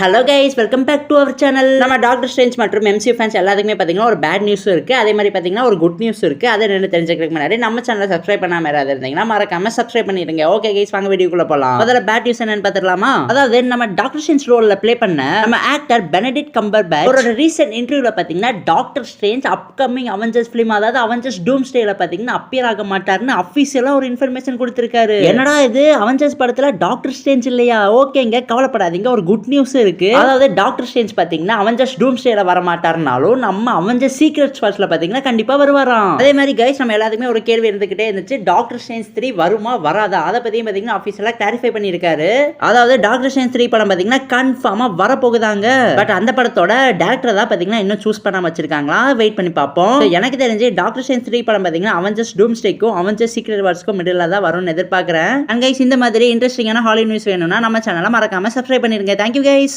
Hello guys, welcome back to our channel. நம்ம Doctor Strange மற்றும் MCU fans எல்லாத்துக்குமே பார்த்தீங்கன்னா ஒரு பேட் நியூஸும் இருக்குது, அதே மாதிரி பார்த்தீங்கன்னா ஒரு குட் நியூஸ் இருக்குது. அதை ரெண்டு தெரிஞ்சுக்கிறதுக்கு முன்னாடி நம்ம சேனலை சப்ஸ்கிரைப் பண்ணாமல் யாராவது இருந்தீங்கன்னா மறக்காம சப்ஸ்கிரைப் பண்ணிடுங்க. ஓகே கைஸ், வாங்க வீடியோக்குள்ள போகலாம். முதல்ல பேட் நியூஸ் என்னன்னு பார்த்துக்கலாமா? அதாவது நம்ம டாக்டர் ஸ்ட்ரேஞ்ச் ரோலில் ப்ளே பண்ண நம்ம ஆக்டர் பெனடிக்ட் கம்பர்பேட்ச் ஒரு ரீசென்ட் இன்டர்வியூவில் பார்த்தீங்கன்னா doctor strange upcoming Avengers film, அதாவது அவெஞ்சர்ஸ் டூம்ஸ்டேல பார்த்தீங்கன்னா அப்பியர் ஆக மாட்டாருன்னு அஃபீஷியலாக ஒரு இன்ஃபர்மேஷன் கொடுத்துருக்காரு. என்னடா இது, அவெஞ்சர்ஸ் படத்தில் டாக்டர் ஸ்ட்ரேஞ்ச் இல்லையா? ஓகேங்க, கவலைப்படாதீங்க, ஒரு குட் நியூஸ் இருக்கு. அதாவது டாக்டர் ஸ்ட்ரேஞ்ச் பாத்தீங்கன்னா அவெஞ்சர்ஸ் டூம்ஸ்டேல வர மாட்டாருனாலும் நம்ம அவெஞ்சர்ஸ் சீக்ரெட் வார்ஸ்ல பாத்தீங்கன்னா கண்டிப்பா வருவாராம். அதே மாதிரி கைஸ், நம்ம எல்லாத்துக்குமே ஒரு கேள்வி இருந்துகிட்டே இருந்துச்சு, டாக்டர் ஸ்ட்ரேஞ்ச் 3 வருமா வராதா? அதை பத்தியும் பாத்தீங்கன்னா ஆபீஷியலா கிளாரிஃபை பண்ணிருக்காரு. அதாவது டாக்டர் ஸ்ட்ரேஞ்ச் 3 படம் பாத்தீங்கன்னா கன்ஃபார்மா வர போகுதாங்க. பட் அந்த படத்தோட டைரக்டர் தான் பாத்தீங்கன்னா இன்னும் சூஸ் பண்ணாம வச்சிருக்காங்களா, வெயிட் பண்ணி பார்ப்போம். எனக்கு தெரிஞ்சு டாக்டர் ஸ்ட்ரேஞ்ச் 3 படம் பாத்தீங்கன்னா அவெஞ்சர்ஸ் டூம்ஸ்டேக்கும் அவெஞ்சர்ஸ் சீக்ரெட் வார்ஸ்க்கும் மிடில்ல தான் வரும்னு எதிர்பார்க்கிறேன். அண்ட் கைஸ், இந்த மாதிரி இன்ட்ரெஸ்டிங்கான ஹாலிவுட் நியூஸ் வேணும்னா நம்ம சேனலை மறக்காம சப்ஸ்கிரைப் பண்ணிருங்க. Thank you guys.